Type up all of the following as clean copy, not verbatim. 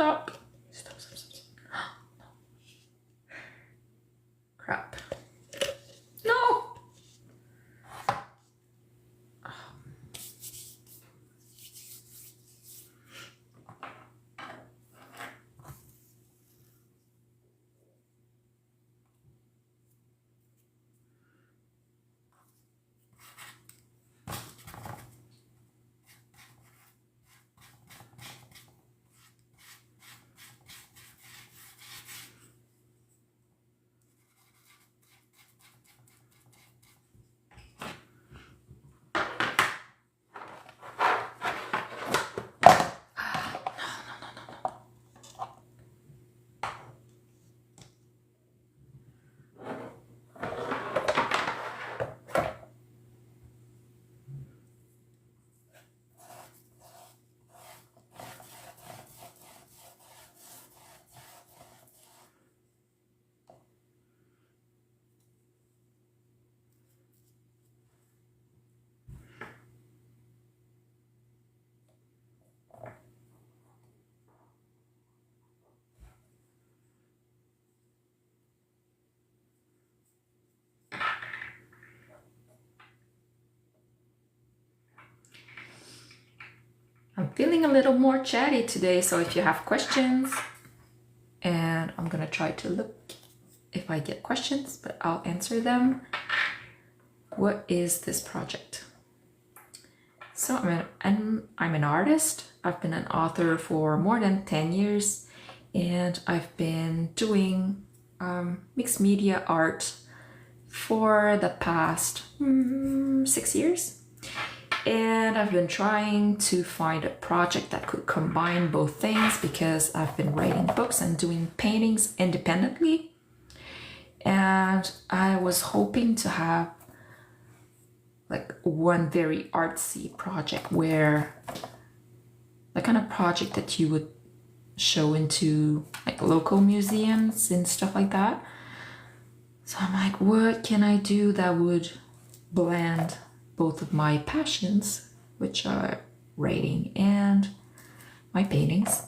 Stop. Stop. No. Crap. No. I'm feeling a little more chatty today, so if you have questions, and I'm gonna try to look if I get questions, but I'll answer them. What is this project? So I'm an artist. I've been an author for more than 10 years, and I've been doing mixed media art for the past 6 years. And I've been trying to find a project that could combine both things because I've been writing books and doing paintings independently. And I was hoping to have like one very artsy project where the kind of project that you would show into like local museums and stuff like that. So I'm like, what can I do that would blend both of my passions, which are writing and my paintings?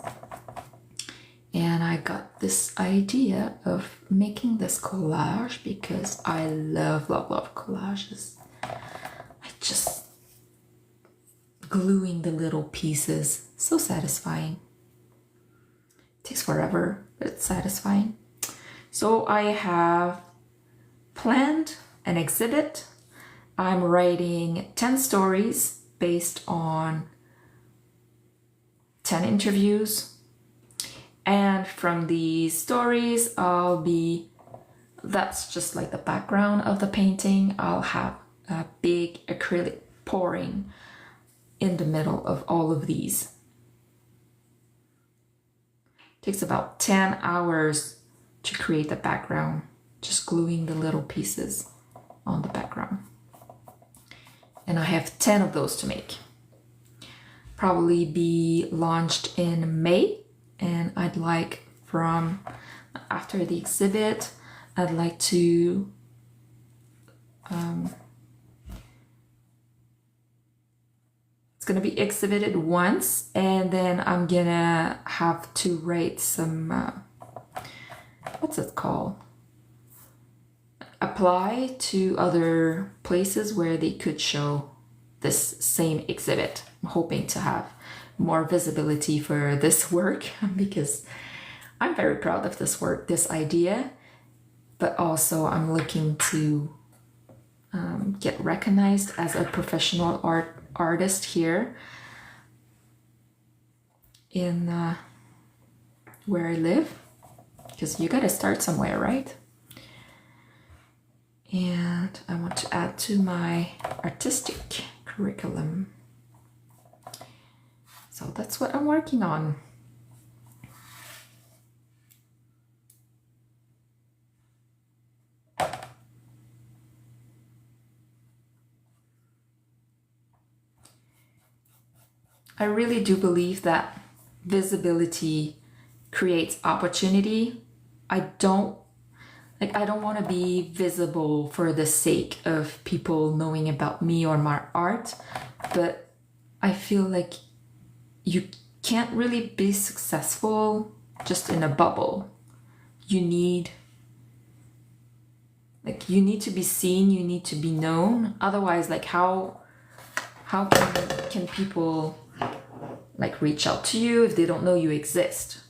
And I got this idea of making this collage because I love collages. I just gluing the little pieces, so satisfying. It takes forever, but it's satisfying. So I have planned an exhibit. I'm writing 10 stories based on 10 interviews. And from these stories, that's just like the background of the painting. I'll have a big acrylic pouring in the middle of all of these. It takes about 10 hours to create the background, just gluing the little pieces on the background. And I have 10 of those to make. Probably be launched in May, and I'd like from after the exhibit, I'd like to it's gonna be exhibited once, and then I'm gonna have to write some what's it called? Apply to other places where they could show this same exhibit. I'm hoping to have more visibility for this work because I'm very proud of this work, this idea, but also I'm looking to get recognized as a professional artist here in where I live, because you gotta start somewhere, right? And I want to add to my artistic curriculum. So that's what I'm working on. I really do believe that visibility creates opportunity. I don't want to be visible for the sake of people knowing about me or my art, but I feel like you can't really be successful just in a bubble. You need to be seen, you need to be known. Otherwise, like how can people like reach out to you if they don't know you exist?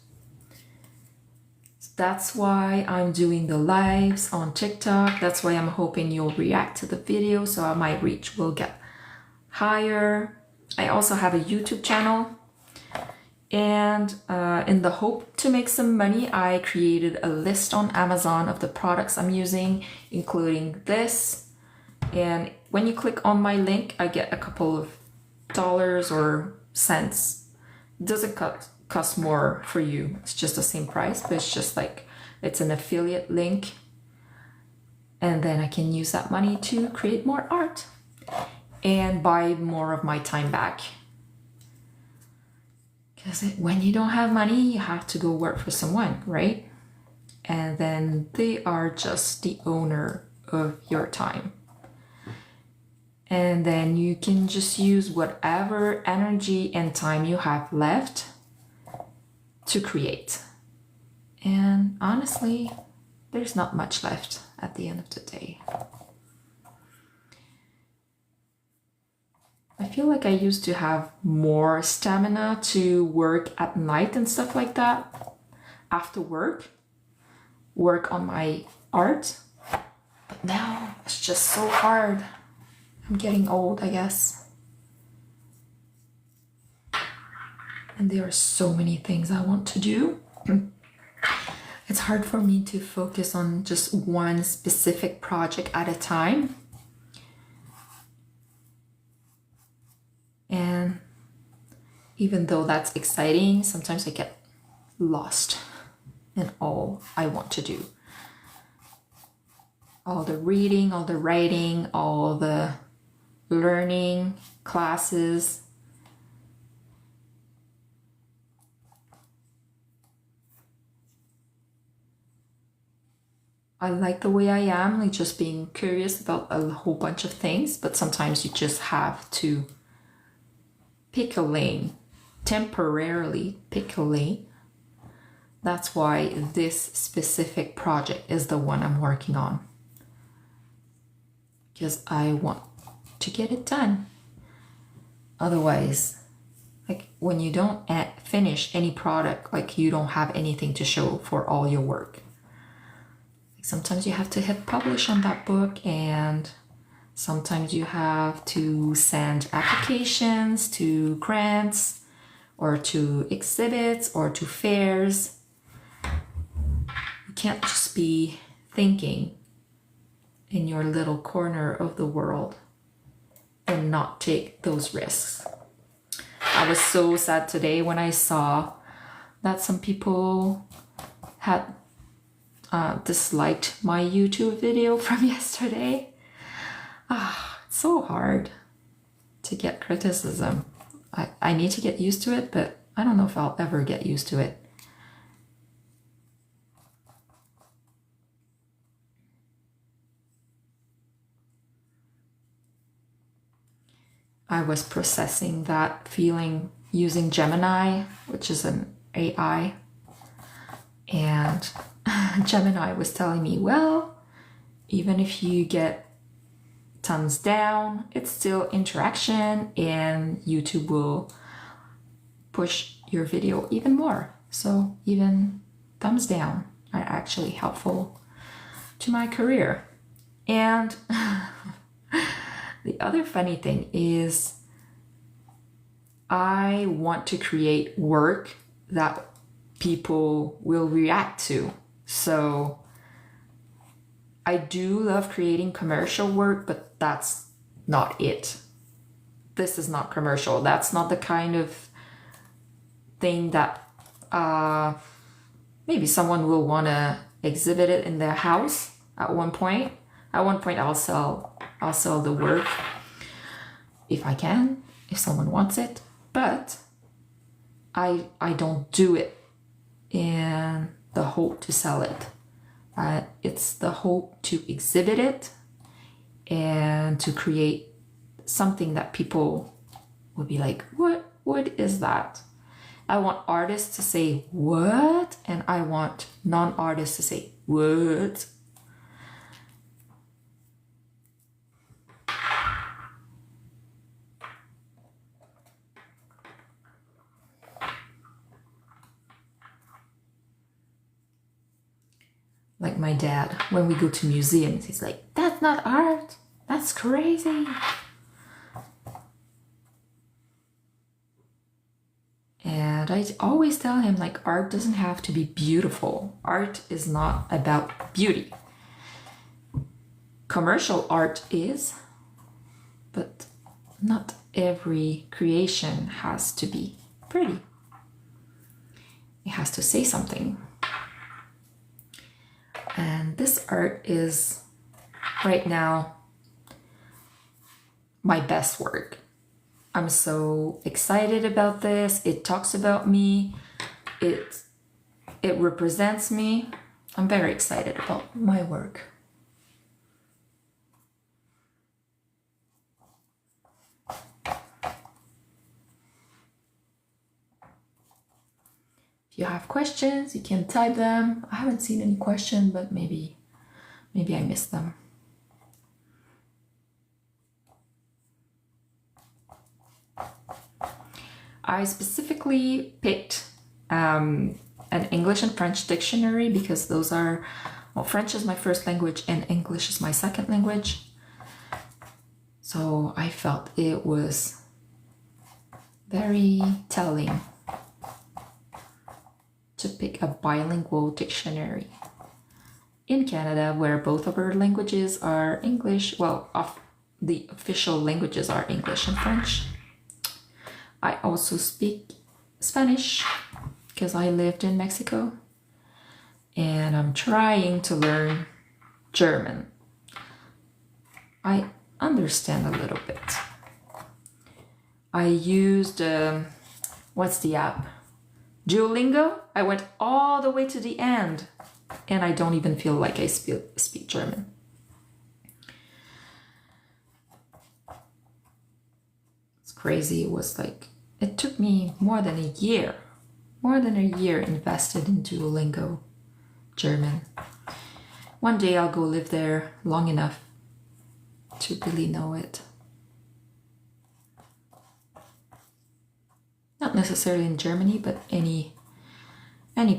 So that's why I'm doing the lives on TikTok. That's why I'm hoping you'll react to the video so my reach will get higher. I also have a YouTube channel, and in the hope to make some money, I created a list on Amazon of the products I'm using, including this. And when you click on my link, I get a couple of dollars or cents. It doesn't cost more for you. It's just the same price, but it's just like, it's an affiliate link. And then I can use that money to create more art and buy more of my time back. Because when you don't have money, you have to go work for someone, right? And then they are just the owner of your time. And then you can just use whatever energy and time you have left to create. And honestly, there's not much left at the end of the day. I feel like I used to have more stamina to work at night and stuff like that. After work on my art. But now it's just so hard. I'm getting old, I guess. And there are so many things I want to do. It's hard for me to focus on just one specific project at a time. And even though that's exciting, sometimes I get lost in all I want to do. All the reading, all the writing, all the learning, classes. I like the way I am, like just being curious about a whole bunch of things, but sometimes you just have to pick a lane, temporarily pick a lane. That's why this specific project is the one I'm working on. Because I want to get it done. Otherwise, like when you don't finish any product, like you don't have anything to show for all your work. Like sometimes you have to hit publish on that book, and sometimes you have to send applications to grants or to exhibits or to fairs. You can't just be thinking in your little corner of the world and not take those risks. I was so sad today when I saw that some people had disliked my YouTube video from yesterday. It's so hard to get criticism. I need to get used to it, but I don't know if I'll ever get used to it. I was processing that feeling using Gemini, which is an AI. And Gemini was telling me, well, even if you get thumbs down, it's still interaction and YouTube will push your video even more. So even thumbs down are actually helpful to my career. And the other funny thing is I want to create work that people will react to. So I do love creating commercial work, but that's not it. This is not commercial. That's not the kind of thing that maybe someone will want to exhibit it in their house at one point. At one point I'll sell the work if I can, if someone wants it, but I don't do it in the hope to sell it. It's the hope to exhibit it and to create something that people will be like, what is that? I want artists to say what, and I want non-artists to say what. Like my dad, when we go to museums, he's like, that's not art, that's crazy. And I always tell him, like, art doesn't have to be beautiful. Art is not about beauty. Commercial art is, but not every creation has to be pretty. It has to say something. And this art is right now my best work. I'm so excited about this. It talks about me. It represents me. I'm very excited about my work. If you have questions, you can type them. I haven't seen any question, but maybe I missed them. I specifically picked an English and French dictionary because those are, well, French is my first language and English is my second language. So I felt it was very telling to pick a bilingual dictionary. In Canada, where both of our languages are English, well, the official languages are English and French. I also speak Spanish because I lived in Mexico, and I'm trying to learn German. I understand a little bit. I used, what's the app? Duolingo. I went all the way to the end, and I don't even feel like I speak German. It's crazy. It was like, it took me more than a year invested in Duolingo German. One day I'll go live there long enough to really know it. Not necessarily in Germany, but any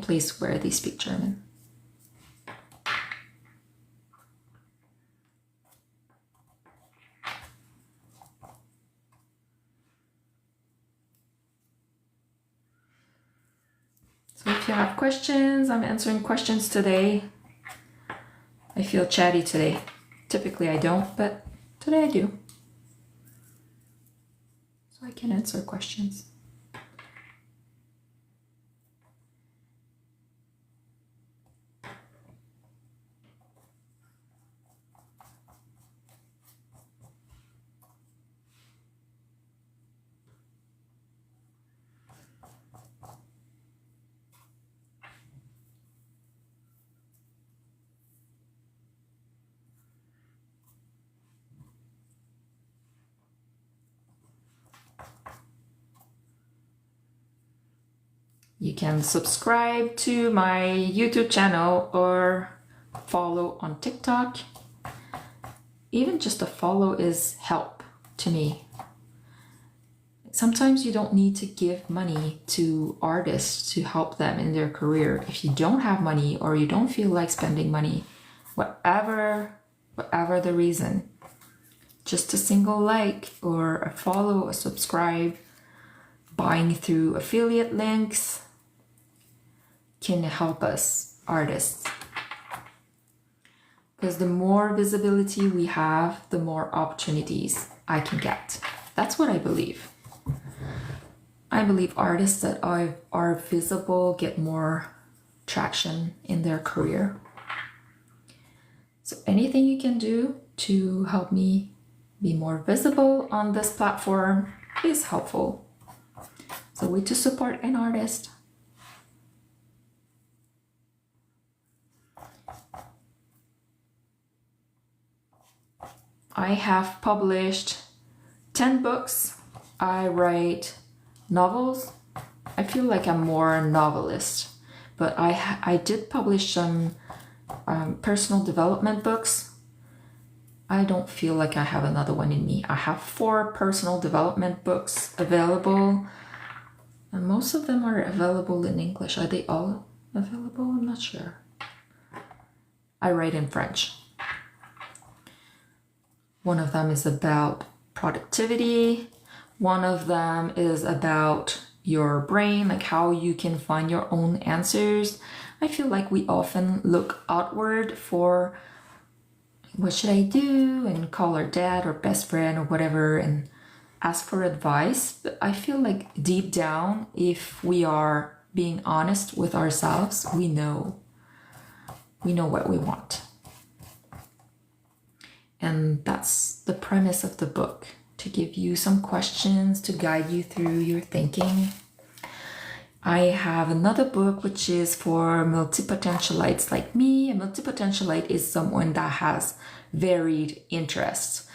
place where they speak German. So if you have questions, I'm answering questions today. I feel chatty today. Typically I don't, but today I do. So I can answer questions. You can subscribe to my YouTube channel or follow on TikTok. Even just a follow is help to me. Sometimes you don't need to give money to artists to help them in their career. If you don't have money or you don't feel like spending money, whatever the reason, just a single like or a follow, a subscribe, buying through affiliate links can help us artists. Because the more visibility we have, the more opportunities I can get. That's what I believe. I believe artists that are visible get more traction in their career. So anything you can do to help me be more visible on this platform is helpful. It's a way to support an artist. I have published 10 books. I write novels, I feel like I'm more a novelist, but I did publish some personal development books. I don't feel like I have another one in me. I have 4 personal development books available, and most of them are available in English. Are they all available? I'm not sure. I write in French. One of them is about productivity. One of them is about your brain, like how you can find your own answers. I feel like we often look outward for what should I do, and call our dad or best friend or whatever and ask for advice. But I feel like deep down, if we are being honest with ourselves, we know what we want. And that's the premise of the book, to give you some questions to guide you through your thinking. I have another book which is for multipotentialites like me. A multipotentialite is someone that has varied interests.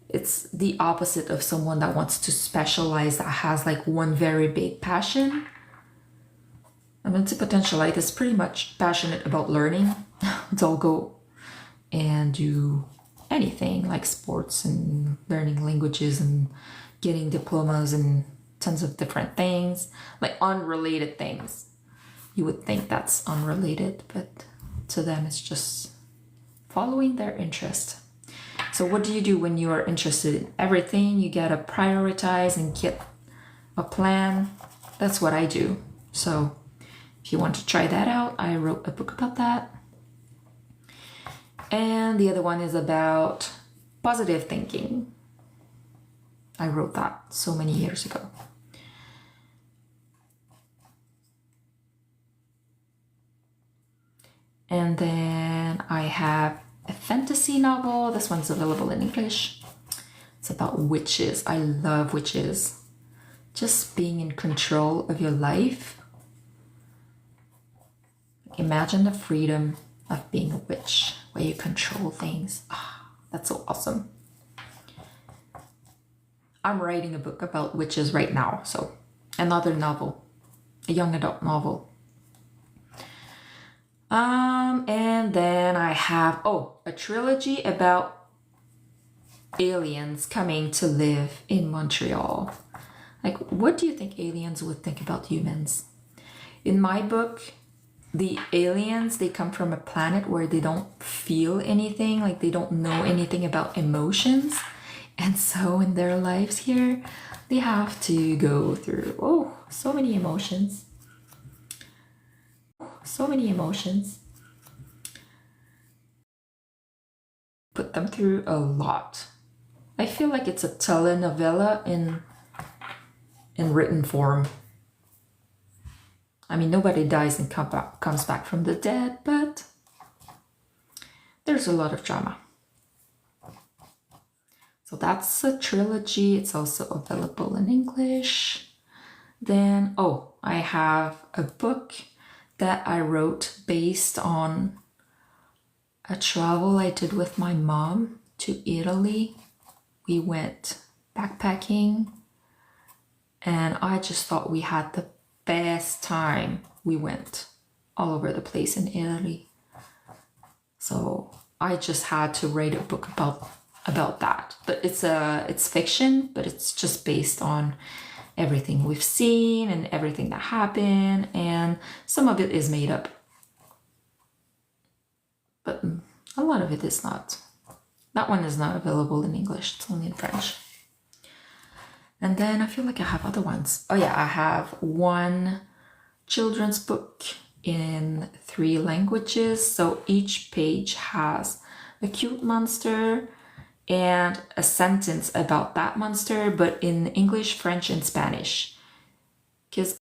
It's the opposite of someone that wants to specialize, that has like one very big passion. A multipotentialite is pretty much passionate about learning. They'll go and do anything like sports and learning languages and getting diplomas and tons of different things, like unrelated things. You would think that's unrelated, but to them it's just following their interest. So what do you do when you are interested in everything? You gotta prioritize and get a plan. That's what I do. So if you want to try that out, I wrote a book about that. And the other one is about positive thinking. I wrote that so many years ago. And then I have a fantasy novel. This one's available in English. It's about witches. I love witches. Just being in control of your life. Imagine the freedom of being a witch, where you control things. That's so awesome. I'm writing a book about witches right now, so another novel, a young adult novel. And then I have, a trilogy about aliens coming to live in Montreal. Like, what do you think aliens would think about humans? In my book, the aliens, they come from a planet where they don't feel anything, like they don't know anything about emotions. And so in their lives here, they have to go through, so many emotions. So many emotions. Put them through a lot. I feel like it's a telenovela in written form. I mean, nobody dies and comes back from the dead, but there's a lot of drama. So that's a trilogy. It's also available in English. Then, I have a book that I wrote based on a travel I did with my mom to Italy. We went backpacking and I just thought we had the best time. We went all over the place in Italy. So I just had to write a book about that. But it's fiction, but it's just based on everything we've seen and everything that happened, and some of it is made up. But a lot of it is not. That one is not available in English, it's only in French. And then I feel like I have other ones. I have one children's book in 3 languages. So each page has a cute monster and a sentence about that monster, but in English, French, and Spanish. Because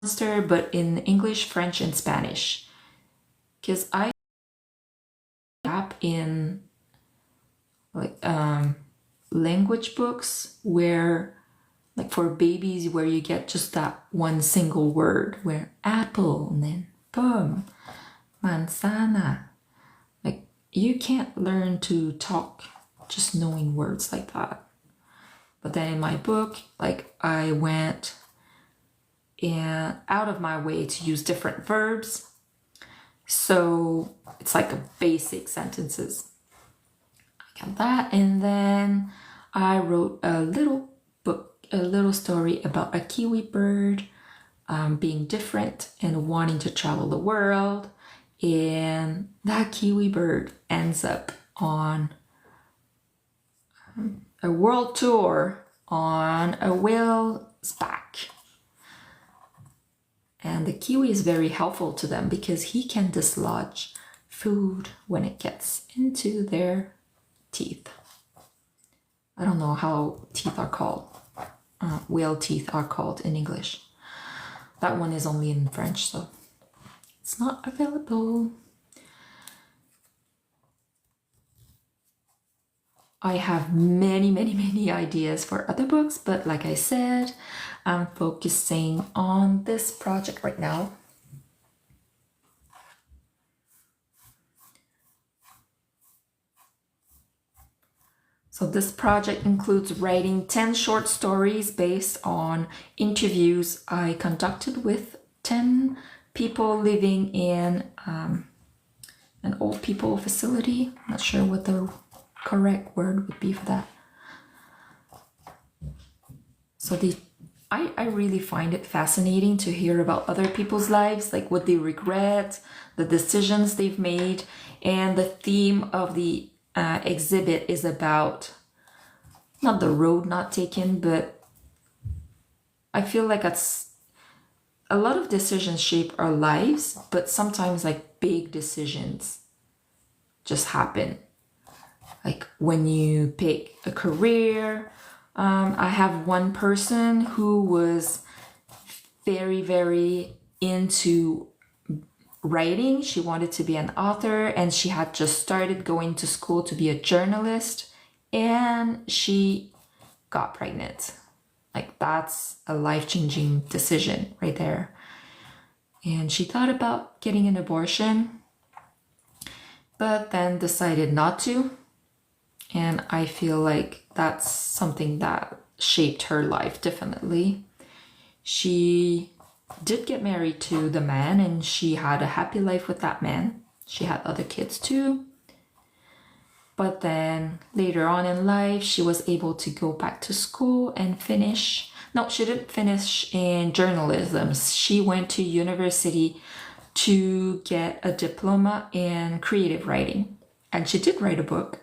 I gap in language books where, like for babies, where you get just that one single word, where apple and then pomme, manzana. Like you can't learn to talk just knowing words like that. But then in my book, like I went out of my way to use different verbs. So it's like a basic sentences. I got that. And then I wrote a little book, a little story about a kiwi bird being different and wanting to travel the world. And that kiwi bird ends up on a world tour on a whale's back. And the kiwi is very helpful to them because he can dislodge food when it gets into their teeth. I don't know how teeth are called. Whale teeth are called in English. That one is only in French, so it's not available. I have many ideas for other books, but like I said, I'm focusing on this project right now. So this project includes writing 10 short stories based on interviews I conducted with 10 people living in an old people facility. I'm not sure what the correct word would be for that. So I really find it fascinating to hear about other people's lives, like what they regret, the decisions they've made, and the theme of the exhibit is about not the road not taken, but I feel like it's a lot of decisions shape our lives, but sometimes like big decisions just happen. Like when you pick a career, I have one person who was very into writing. She wanted to be an author and she had just started going to school to be a journalist and she got pregnant. Like that's a life-changing decision right there. And she thought about getting an abortion, but then decided not to. And I feel like that's something that shaped her life definitely. She did get married to the man and she had a happy life with that man. She had other kids too. But then later on in life, she was able to go back to school and finish. No, she didn't finish in journalism. She went to university to get a diploma in creative writing. And she did write a book.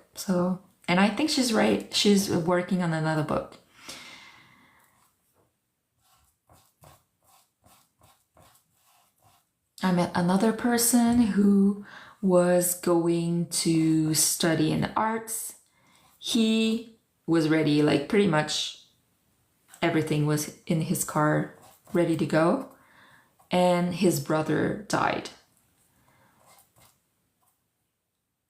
And I think she's working on another book. I met another person who was going to study in arts. He was ready, like pretty much everything was in his car ready to go. And his brother died.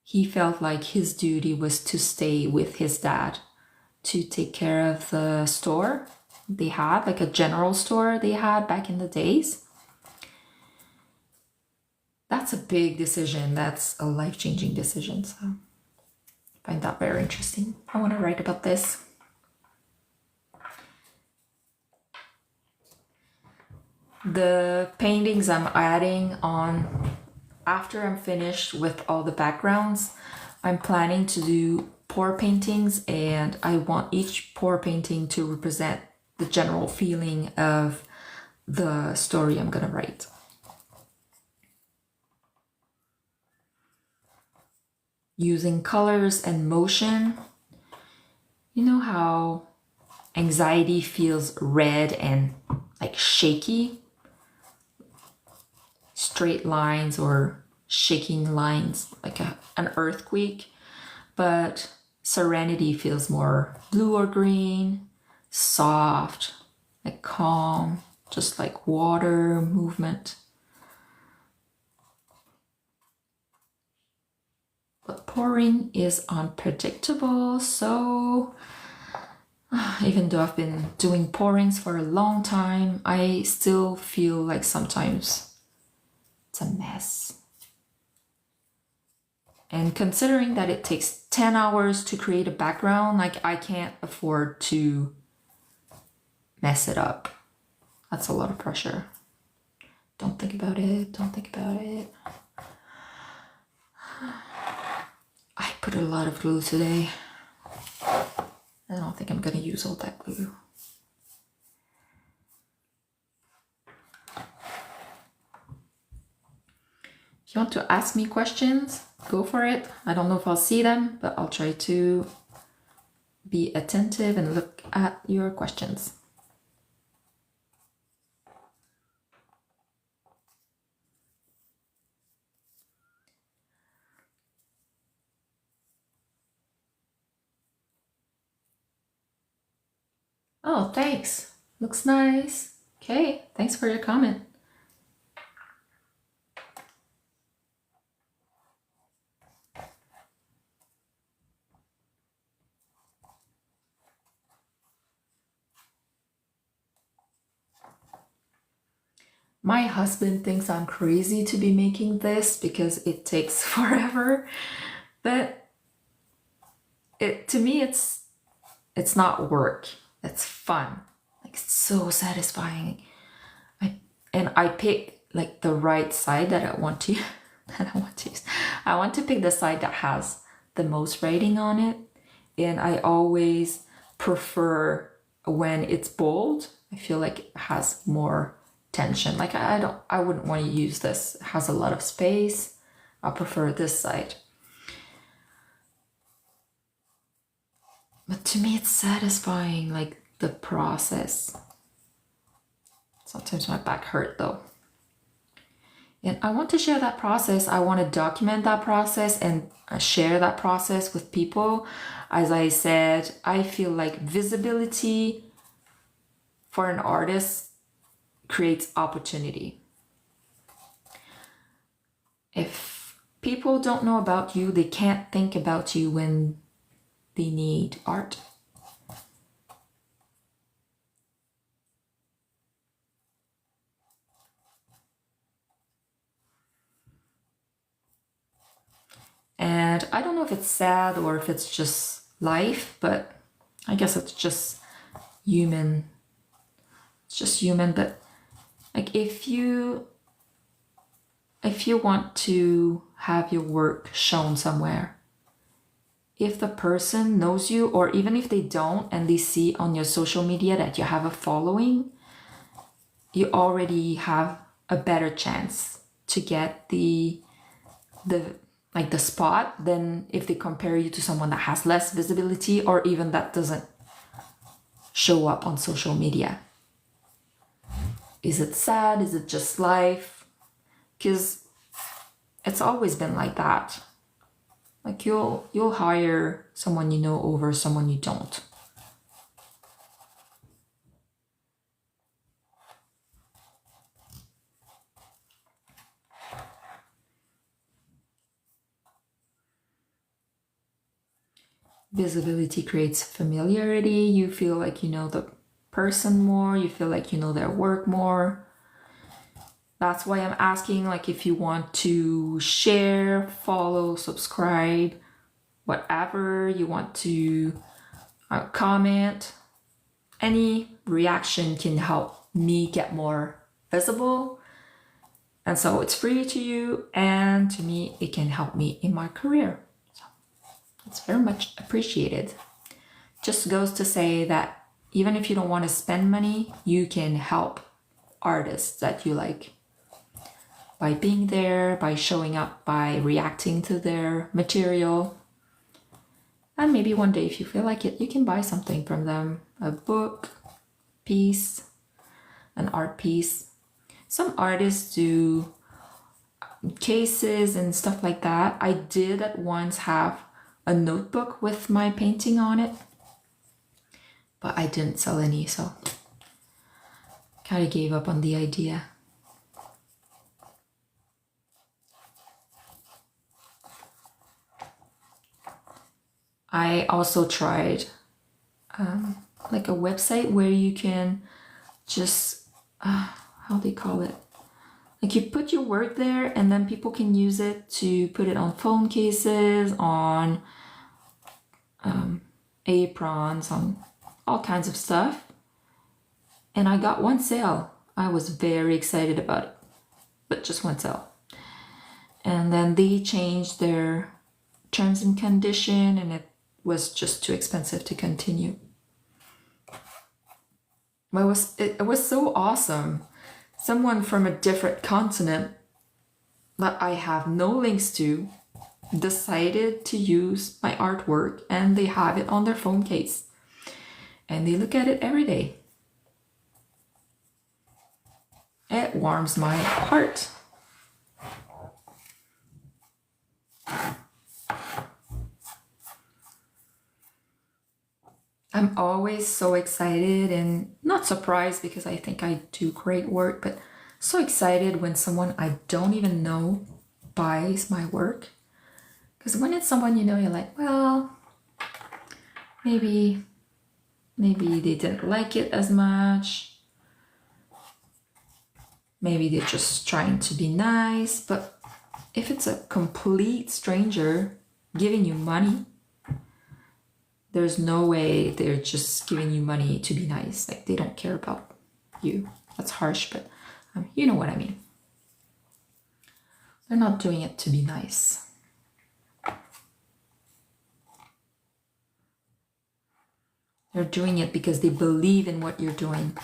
He felt like his duty was to stay with his dad to take care of the store they had, like a general store they had back in the days. That's a big decision. That's a life-changing decision. So I find that very interesting. I want to write about this. The paintings I'm adding on after I'm finished with all the backgrounds, I'm planning to do pour paintings, and I want each pour painting to represent the general feeling of the story I'm gonna write. Using colors and motion. You know how anxiety feels red and like shaky? Straight lines or shaking lines, like an earthquake, but serenity feels more blue or green, soft, like calm, just like water movement. But pouring is unpredictable, so even though I've been doing pourings for a long time, I still feel like sometimes it's a mess. And considering that it takes 10 hours to create a background, like I can't afford to mess it up. That's a lot of pressure. Don't think about it. Don't think about it. I put a lot of glue today. I don't think I'm gonna use all that glue. If you want to ask me questions, go for it. I don't know if I'll see them, but I'll try to be attentive and look at your questions. Oh, thanks. Looks nice. Okay, thanks for your comment. My husband thinks I'm crazy to be making this because it takes forever, but to me it's not work. It's fun. Like, it's so satisfying. I pick like the right side that I want to use. I want to pick the side that has the most writing on it, and I always prefer when it's bold. I feel like it has more tension. Like, I wouldn't want to use this. It has a lot of space. I prefer this side. But to me, it's satisfying, like the process. Sometimes my back hurt though. And I want to share that process. I want to document that process and share that process with people. As I said, I feel like visibility for an artist creates opportunity. If people don't know about you, they can't think about you when they need art. And I don't know if it's sad or if it's just life, but I guess it's just human. It's just human. But like, if you want to have your work shown somewhere, if the person knows you, or even if they don't and they see on your social media that you have a following, you already have a better chance to get the spot than if they compare you to someone that has less visibility or even that doesn't show up on social media. Is it sad? Is it just life? Because it's always been like that. Like, you'll hire someone you know over someone you don't. Visibility creates familiarity. You feel like you know the person more. You feel like you know their work more. That's why I'm asking, like, if you want to share, follow, subscribe, whatever you want to comment. Any reaction can help me get more visible. And so it's free to you, and to me, it can help me in my career. So it's very much appreciated. Just goes to say that even if you don't want to spend money, you can help artists that you like by being there, by showing up, by reacting to their material. And maybe one day, if you feel like it, you can buy something from them, a book, piece, an art piece. Some artists do cases and stuff like that. I did at once have a notebook with my painting on it, but I didn't sell any, so kind of gave up on the idea. I also tried like a website where you can just, how do you call it? Like, you put your work there and then people can use it to put it on phone cases, on aprons, on all kinds of stuff. And I got one sale I was very excited about it, but just won't sell. And then they changed their terms and condition, and it was just too expensive to continue. But it was so awesome. Someone from a different continent that I have no links to decided to use my artwork, and they have it on their phone case. And they look at it every day. It warms my heart. I'm always so excited and not surprised because I think I do great work, but so excited when someone I don't even know buys my work. Because when it's someone you know, you're like, well, maybe they didn't like it as much. Maybe they're just trying to be nice. But if it's a complete stranger giving you money, there's no way they're just giving you money to be nice. Like, they don't care about you. That's harsh, but you know what I mean. They're not doing it to be nice. They're doing it because they believe in what you're doing.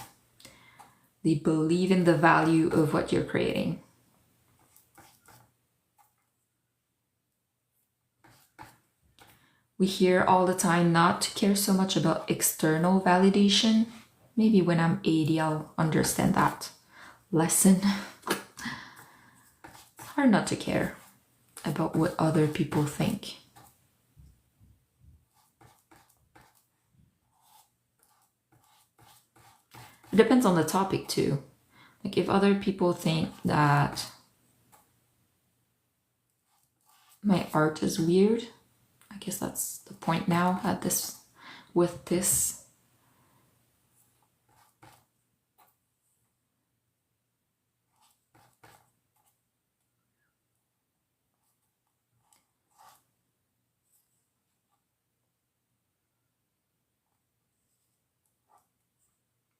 They believe in the value of what you're creating. We hear all the time not to care so much about external validation. Maybe when I'm 80, I'll understand that lesson. It's hard not to care about what other people think. It depends on the topic too. Like, if other people think that my art is weird, I guess that's the point now at this, with this.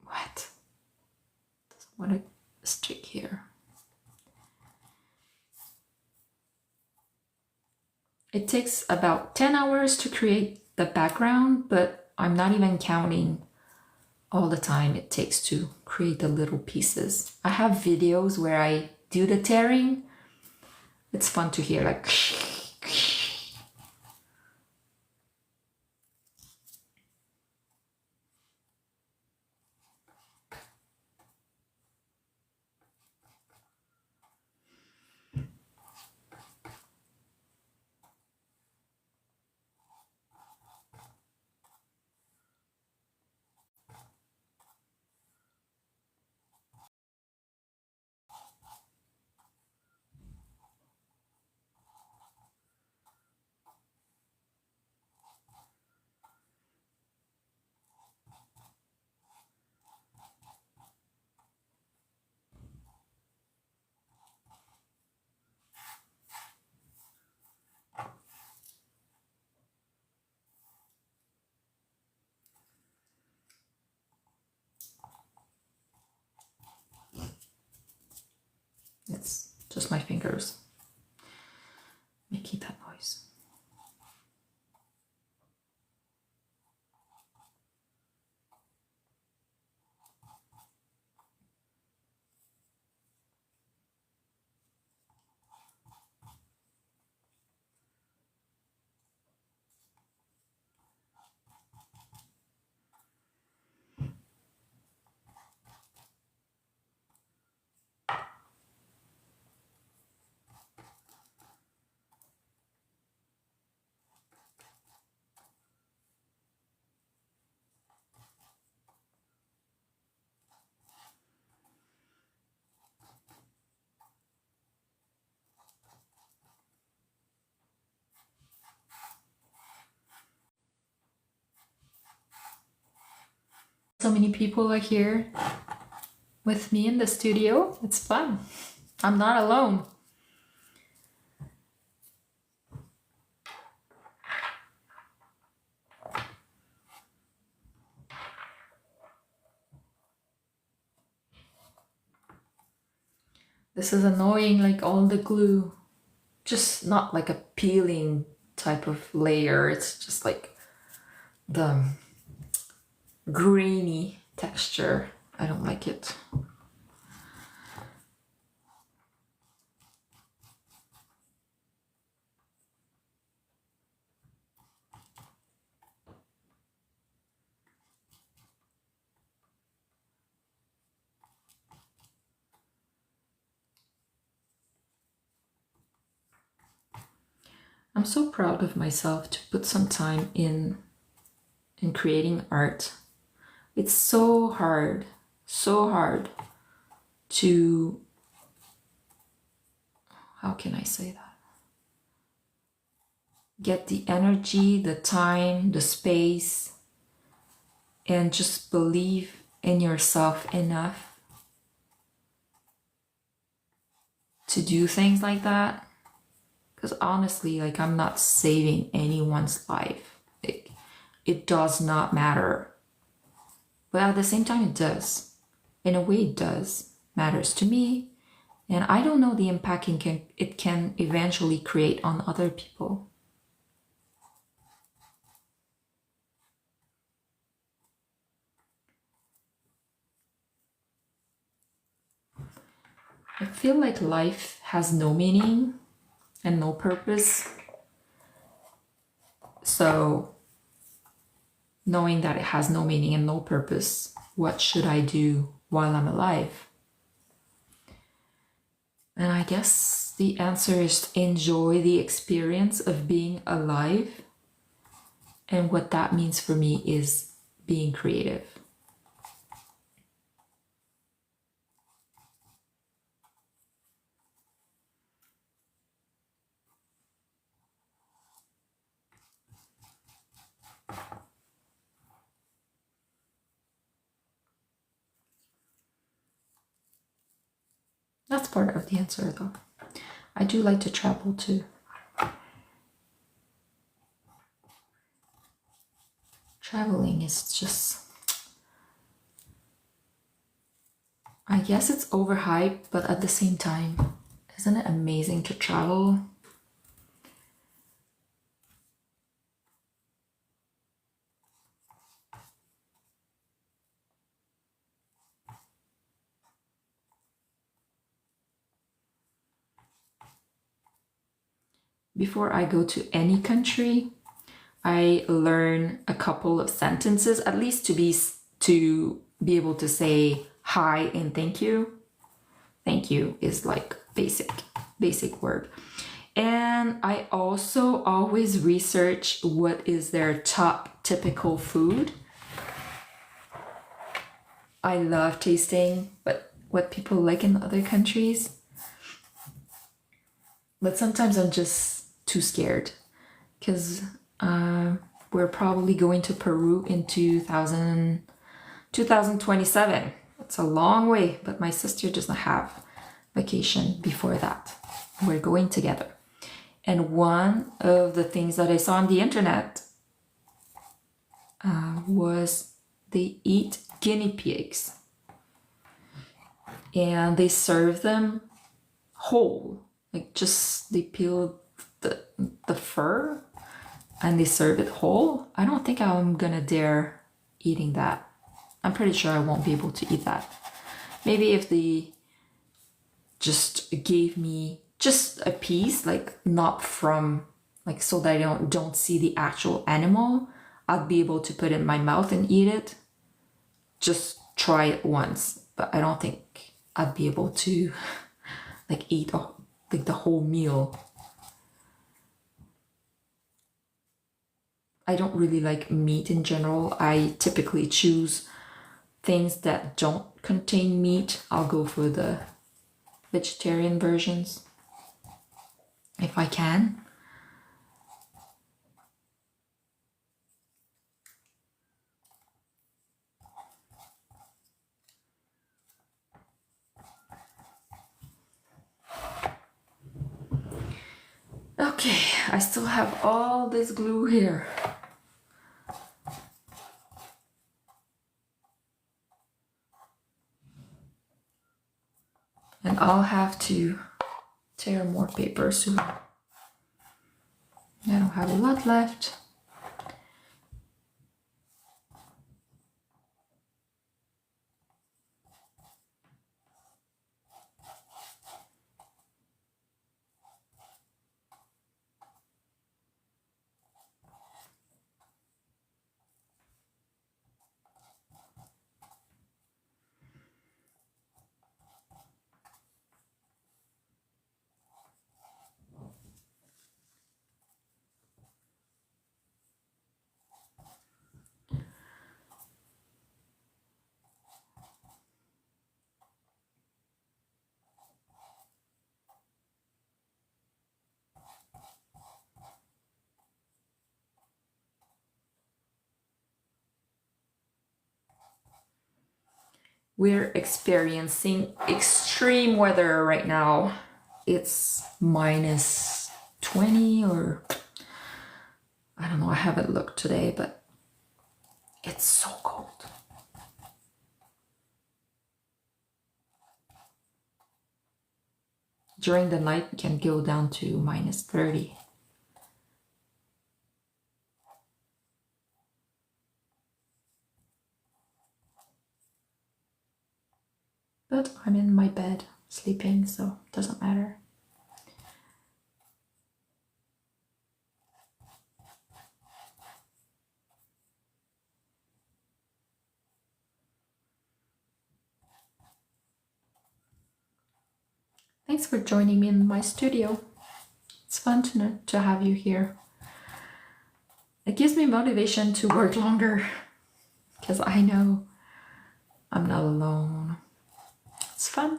What? Doesn't want to stick here. It takes about 10 hours to create the background, but I'm not even counting all the time it takes to create the little pieces. I have videos where I do the tearing. It's fun to hear, like. It's just my fingers making that noise. So many people are here with me in the studio. It's fun. I'm not alone. This is annoying, like all the glue. Just not like a peeling type of layer. It's just like the grainy texture. I don't like it. I'm so proud of myself to put some time in creating art. It's so hard to, how can I say that? Get the energy, the time, the space, and just believe in yourself enough to do things like that. Because honestly, like, I'm not saving anyone's life. It does not matter. But at the same time, it does. In a way, it does. Matters to me. And I don't know the impact it can eventually create on other people. I feel like life has no meaning and no purpose. So, knowing that it has no meaning and no purpose, what should I do while I'm alive? And I guess the answer is enjoy the experience of being alive. And what that means for me is being creative. That's part of the answer, though. I do like to travel too. Traveling is just, I guess it's overhyped, but at the same time, isn't it amazing to travel? Before I go to any country, I learn a couple of sentences, at least to be able to say hi and thank you. Thank you is like basic word. And I also always research what is their top typical food. I love tasting what people like in other countries. But sometimes I'm just too scared because we're probably going to Peru in 2027. It's a long way, but my sister doesn't have vacation before that. We're going together. And one of the things that I saw on the internet was they eat guinea pigs. And they serve them whole. Like, just they peel the fur and they serve it whole. I don't think I'm gonna dare eating that. I'm pretty sure I won't be able to eat that. Maybe if they just gave me just a piece, like not from, like, so that I don't see the actual animal, I'd be able to put it in my mouth and eat it. Just try it once, but I don't think I'd be able to like eat like the whole meal. I don't really like meat in general. I typically choose things that don't contain meat. I'll go for the vegetarian versions if I can. Okay, I still have all this glue here. And I'll have to tear more paper soon. I don't have a lot left. We're experiencing extreme weather right now. It's minus 20 or I don't know, I haven't looked today, but it's so cold. During the night, it can go down to minus 30. But I'm in my bed sleeping, so it doesn't matter. Thanks for joining me in my studio. It's fun to have you here. It gives me motivation to work longer because I know I'm not alone. It's fun.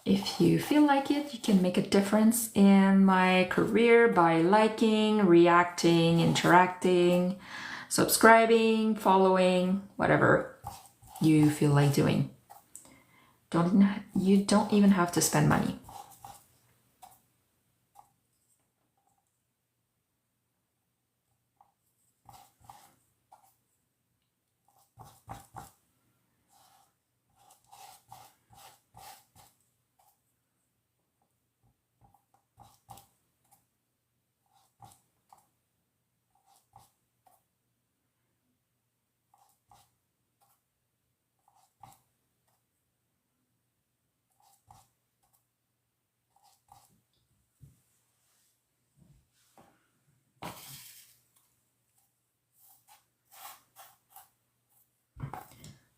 If you feel like it, you can make a difference in my career by liking, reacting, interacting, subscribing, following, whatever you feel like doing. You don't even have to spend money.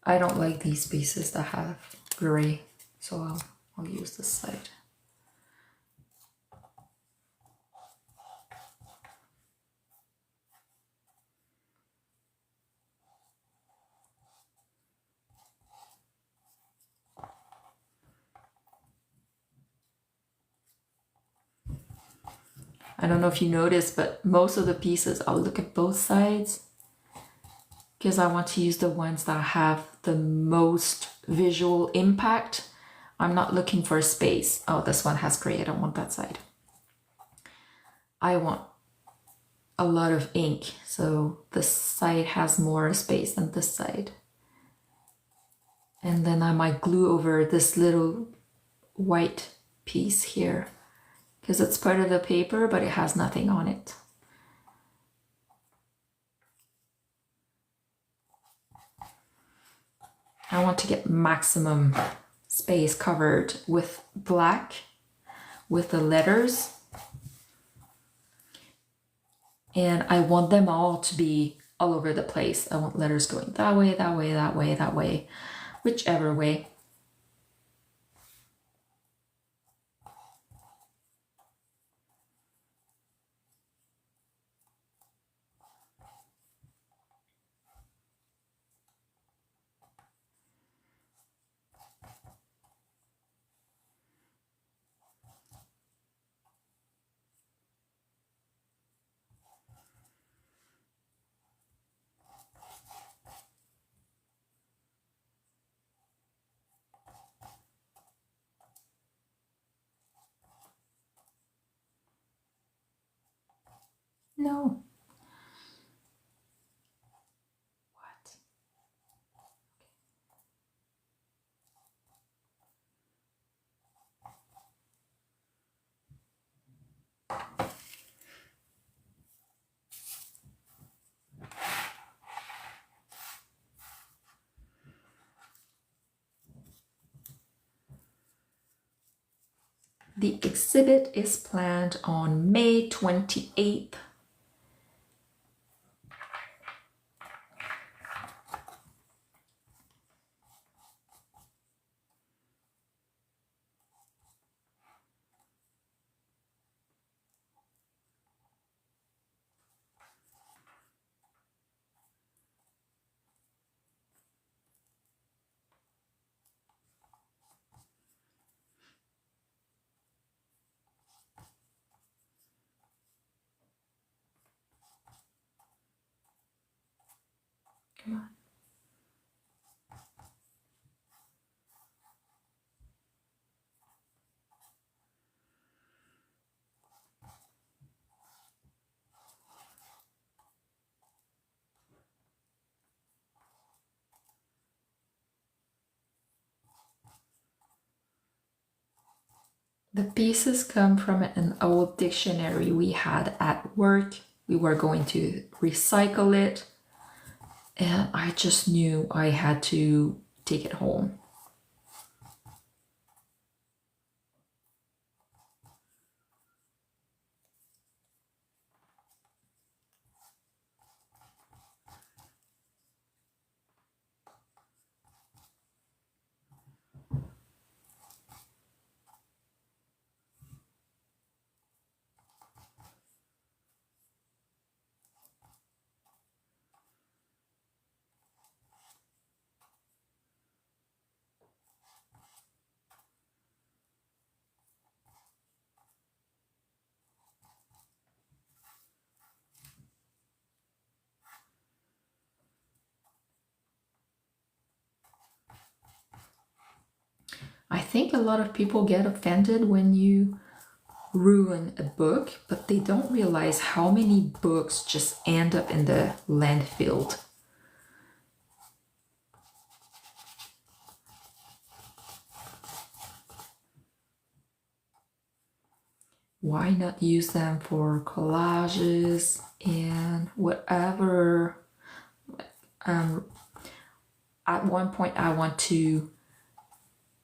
I don't like these pieces that have gray, so I'll use this side. I don't know if you noticed, but most of the pieces, I'll look at both sides because I want to use the ones that have the most visual impact. I'm not looking for a space. Oh, this one has gray. I don't want that side. I want a lot of ink, so this side has more space than this side. And then I might glue over this little white piece here because it's part of the paper, but it has nothing on it. I want to get maximum space covered with black, with the letters. And I want them all to be all over the place. I want letters going that way, that way, that way, that way, whichever way. No. What? The exhibit is planned on May 28th. Come on. The pieces come from an old dictionary we had at work. We were going to recycle it, and I just knew I had to take it home. I think a lot of people get offended when you ruin a book, but they don't realize how many books just end up in the landfill. Why not use them for collages and whatever? At one point I want to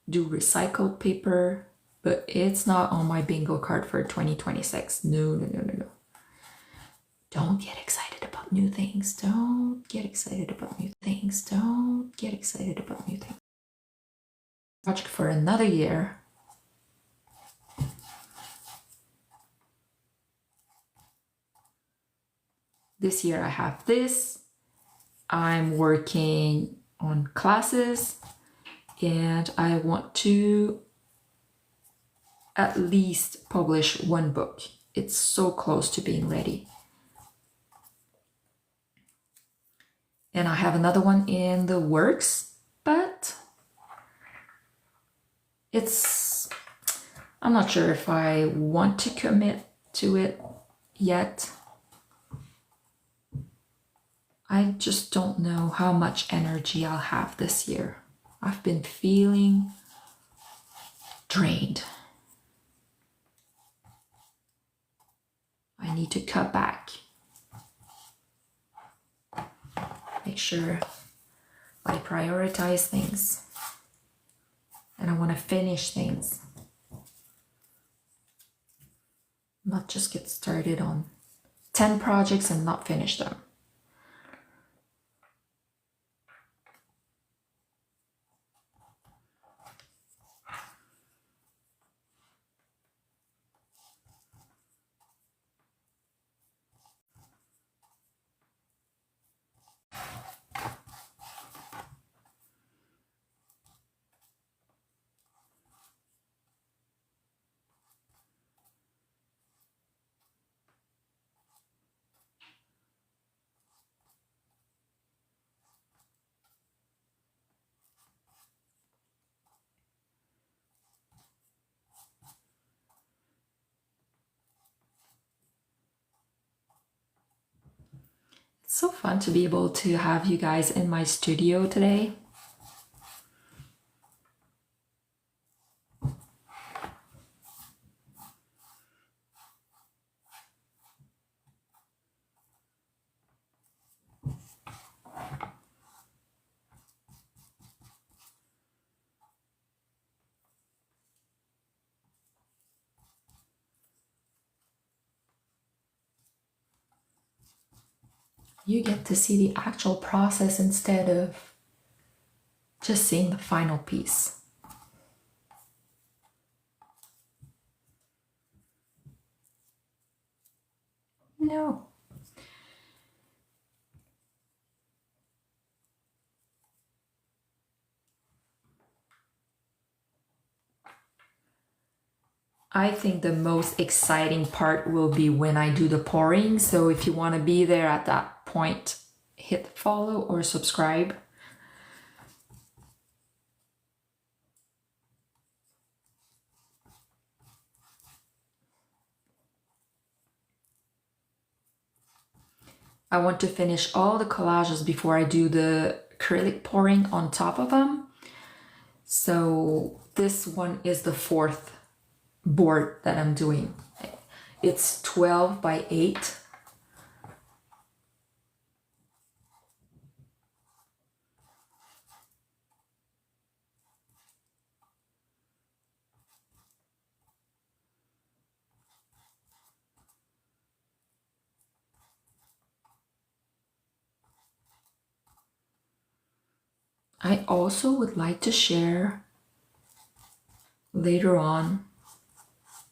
do recycled paper, but it's not on my bingo card for 2026. No. Don't get excited about new things. Don't get excited about new things. Don't get excited about new things. Project for another year. This year I have this. I'm working on classes and I want to at least publish one book. It's so close to being ready. And I have another one in the works, but I'm not sure if I want to commit to it yet. I just don't know how much energy I'll have this year. I've been feeling drained. I need to cut back. Make sure I prioritize things. And I want to finish things. Not just get started on 10 projects and not finish them. So fun to be able to have you guys in my studio today. You get to see the actual process instead of just seeing the final piece. No. I think the most exciting part will be when I do the pouring. So if you want to be there at that point, hit follow or subscribe. I want to finish all the collages before I do the acrylic pouring on top of them. So this one is the 4th board that I'm doing. It's 12 by 8. I also would like to share later on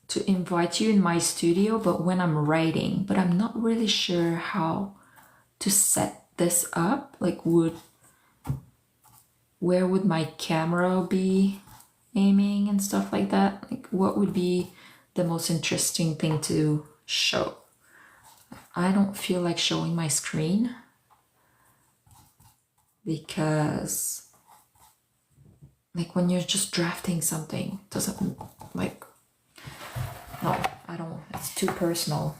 to invite you in my studio, but when I'm writing, but I'm not really sure how to set this up. Like where would my camera be aiming and stuff like that? Like what would be the most interesting thing to show? I don't feel like showing my screen because like when you're just drafting something, it doesn't like, no, I don't, it's too personal.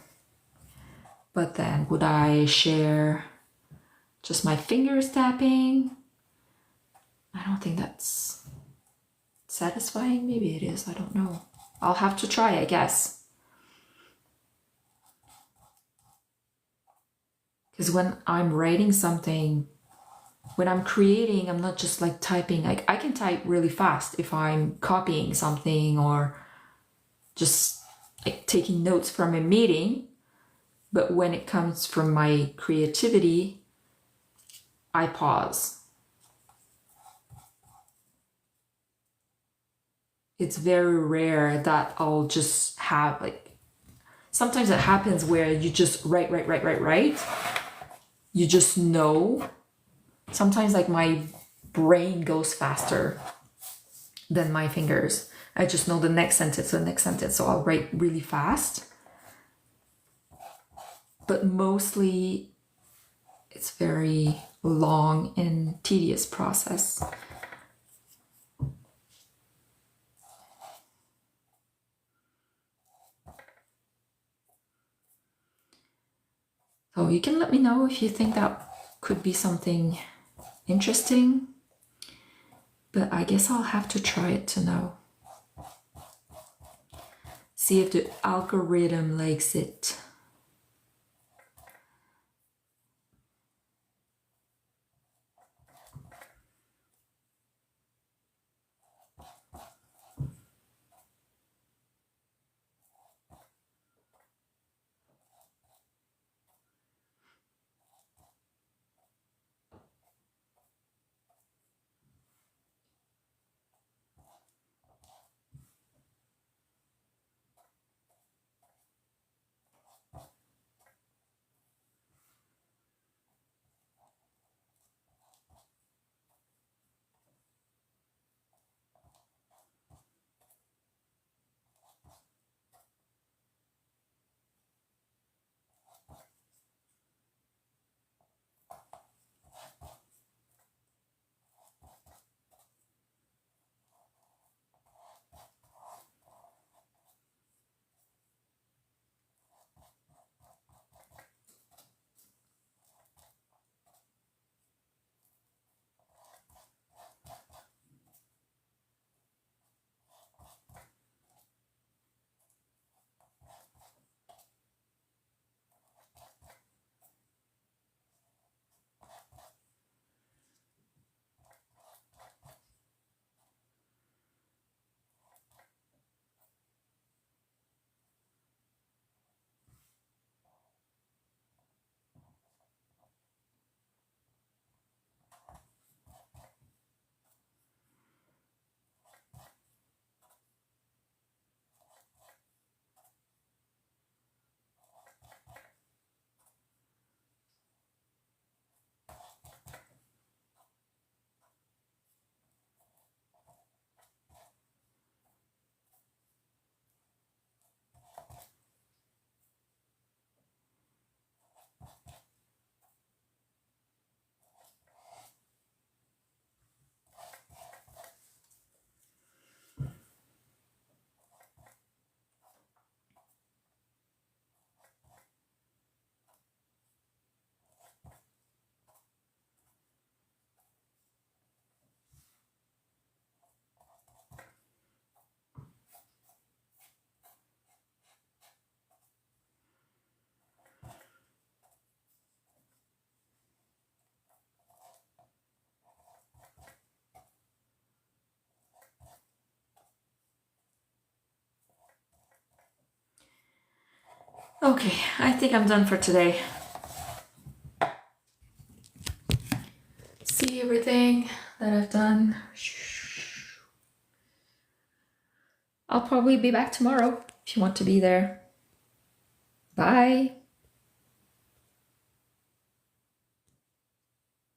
But then would I share just my fingers tapping? I don't think that's satisfying. Maybe it is, I don't know. I'll have to try, I guess. Because when I'm writing something, when I'm creating, I'm not just like typing. Like I can type really fast if I'm copying something or just like taking notes from a meeting. But when it comes from my creativity, I pause. It's very rare that I'll just have like, sometimes it happens where you just write. You just know. Sometimes like my brain goes faster than my fingers. I just know the next sentence, so I'll write really fast. But mostly it's very long and tedious process. So you can let me know if you think that could be something interesting, but I guess I'll have to try it to know. See if the algorithm likes it. Okay, I think I'm done for today. See everything that I've done. I'll probably be back tomorrow if you want to be there. Bye.